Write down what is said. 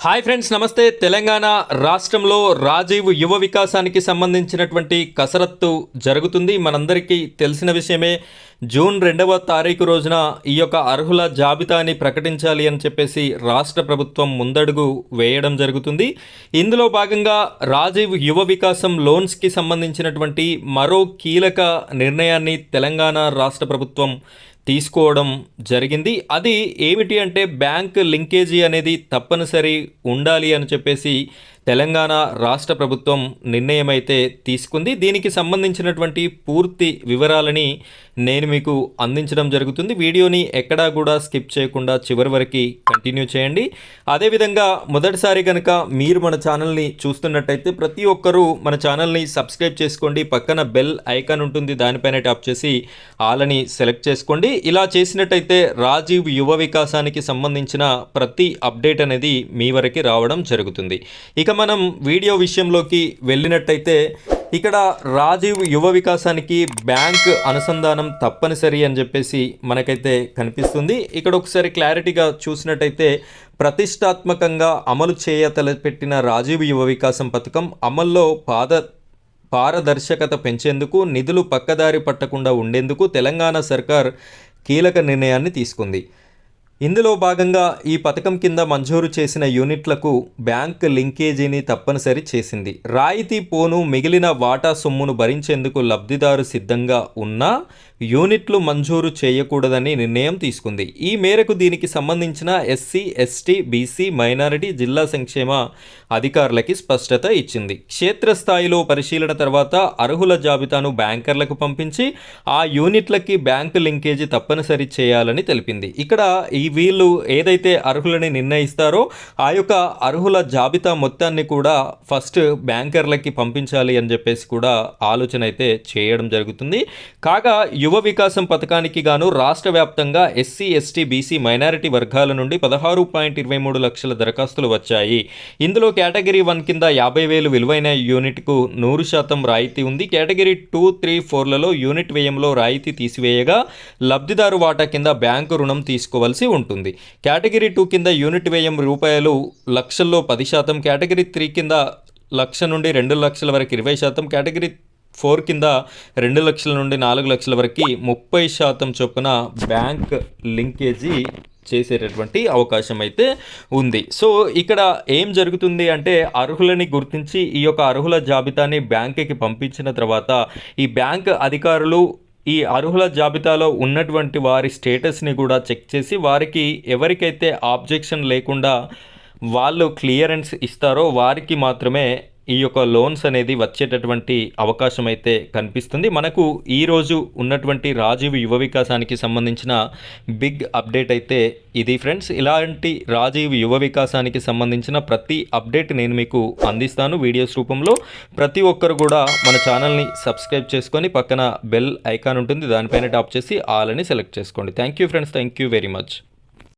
Hi friends, నమస్తే. తెలంగాణ రాష్ట్రంలో రాజీవ్ యువ వికాసానికి సంబంధించినటువంటి కసరత్తు జరుగుతుంది. మనందరికీ తెలిసిన విషయమే. జూన్ 2వ తారీఖు రోజున ఈ యొక్క అర్హుల జాబితాని ప్రకటించాలి అని చెప్పేసి రాష్ట్ర ప్రభుత్వం ముందడుగు వేయడం జరుగుతుంది. ఇందులో భాగంగా రాజీవ్ యువ వికాసం లోన్స్కి సంబంధించినటువంటి మరో కీలక నిర్ణయాన్ని తెలంగాణ రాష్ట్ర ప్రభుత్వం తీసుకోవడం జరిగింది. అది ఏమిటి అంటే బ్యాంక్ లింకేజీ అనేది తప్పనిసరి ఉండాలి అని చెప్పేసి తెలంగాణ రాష్ట్ర ప్రభుత్వం నిర్ణయం అయితే తీసుకుంది. దీనికి సంబంధించినటువంటి పూర్తి వివరాలని నేను మీకు అందించడం జరుగుతుంది. వీడియోని ఎక్కడా కూడా స్కిప్ చేయకుండా చివరి వరకు కంటిన్యూ చేయండి. అదేవిధంగా మొదటిసారి కనుక మీరు మన ఛానల్ని చూస్తున్నట్టయితే ప్రతి ఒక్కరూ మన ఛానల్ని సబ్స్క్రైబ్ చేసుకోండి. పక్కన బెల్ ఐకాన్ ఉంటుంది, దానిపైన ట్యాప్ చేసి ఆలని సెలెక్ట్ చేసుకోండి. ఇలా చేసినట్టయితే రాజీవ్ యువ వికాసానికి సంబంధించిన ప్రతి అప్డేట్ అనేది మీ వరకు రావడం జరుగుతుంది. ఇక మనం వీడియో విషయంలోకి వెళ్ళినట్టయితే ఇక్కడ రాజీవ్ యువ వికాసానికి బ్యాంక్ అనుసంధానం తప్పనిసరి అని చెప్పేసి మనకైతే కనిపిస్తుంది. ఇక్కడ ఒకసారి క్లారిటీగా చూసినట్టయితే ప్రతిష్టాత్మకంగా అమలు తలపెట్టిన రాజీవ్ యువ వికాసం పథకం అమల్లో పారదర్శకత పెంచేందుకు, నిధులు పక్కదారి పట్టకుండా ఉండేందుకు తెలంగాణ సర్కార్ కీలక నిర్ణయాన్ని తీసుకుంది. ఇందులో భాగంగా ఈ పథకం కింద మంజూరు చేసిన యూనిట్లకు బ్యాంక్ లింకేజీని తప్పనిసరి చేసింది. రాయితీ పోను మిగిలిన వాటా సొమ్మును భరించేందుకు లబ్ధిదారు సిద్ధంగా ఉన్నా యూనిట్లు మంజూరు చేయకూడదని నిర్ణయం తీసుకుంది. ఈ మేరకు దీనికి సంబంధించిన ఎస్సీ, ఎస్టీ, బీసీ, మైనారిటీ, జిల్లా సంక్షేమ అధికారులకి స్పష్టత ఇచ్చింది. క్షేత్రస్థాయిలో పరిశీలన తర్వాత అర్హుల జాబితాను బ్యాంకర్లకు పంపించి ఆ యూనిట్లకి బ్యాంకు లింకేజీ తప్పనిసరి చేయాలని తెలిపింది. ఇక్కడ వీళ్ళు ఏదైతే అర్హులని నిర్ణయిస్తారో ఆ యొక్క అర్హుల జాబితా మొత్తాన్ని కూడా ఫస్ట్ బ్యాంకర్లకి పంపించాలి అని చెప్పేసి కూడా ఆలోచన అయితే చేయడం జరుగుతుంది. కాగా యువ వికాసం పథకానికి గాను రాష్ట్ర వ్యాప్తంగా ఎస్సీ, ఎస్టీ, బీసీ, మైనారిటీ వర్గాల నుండి 16.23 లక్షల దరఖాస్తులు వచ్చాయి. ఇందులో కేటగిరీ 1 కింద 50,000 విలువైన యూనిట్కు 100% రాయితీ ఉంది. కేటగిరీ 2, 3, 4లలో యూనిట్ వ్యయంలో రాయితీ తీసివేయగా లబ్ధిదారు వాటా కింద బ్యాంకు రుణం తీసుకోవాల్సి ఉంటుంది. కేటగిరీ 2 కింద యూనిట్ వ్యయం రూపాయలు లక్షల్లో 10%, కేటగిరీ 3 కింద 1,00,000 నుండి 2,00,000 వరకు 20%, కేటగిరీ 4 కింద 2 లక్షల నుండి 4 లక్షల వరకు 30% చొప్పున బ్యాంక్ లింకేజీ చేసేటటువంటి అవకాశం అయితే ఉంది. సో ఇక్కడ ఏం జరుగుతుంది అంటే అర్హులని గుర్తించి ఈ యొక్క అర్హుల జాబితాని బ్యాంకుకి పంపించిన తర్వాత ఈ బ్యాంక్ అధికారులు ఈ అర్హుల జాబితాలో ఉన్నటువంటి వారి స్టేటస్ని కూడా చెక్ చేసి వారికి ఎవరికైతే ఆబ్జెక్షన్ లేకుండా వాళ్ళు క్లియరెన్స్ ఇస్తారో వారికి మాత్రమే ఈ యొక్క లోన్స్ అనేది వచ్చేటటువంటి అవకాశం అయితే కనిపిస్తుంది. మనకు ఈరోజు ఉన్నటువంటి రాజీవ్ యువ వికాసానికి సంబంధించిన బిగ్ అప్డేట్ అయితే ఇది ఫ్రెండ్స్. ఇలాంటి రాజీవ్ యువ వికాసానికి సంబంధించిన ప్రతి అప్డేట్ నేను మీకు అందిస్తాను వీడియోస్ రూపంలో. ప్రతి ఒక్కరు కూడా మన ఛానల్ని సబ్స్క్రైబ్ చేసుకొని పక్కన బెల్ ఐకాన్ ఉంటుంది, దానిపైన టాప్ చేసి ఆల్ అని సెలెక్ట్ చేసుకోండి. Thank you friends, thank you very much.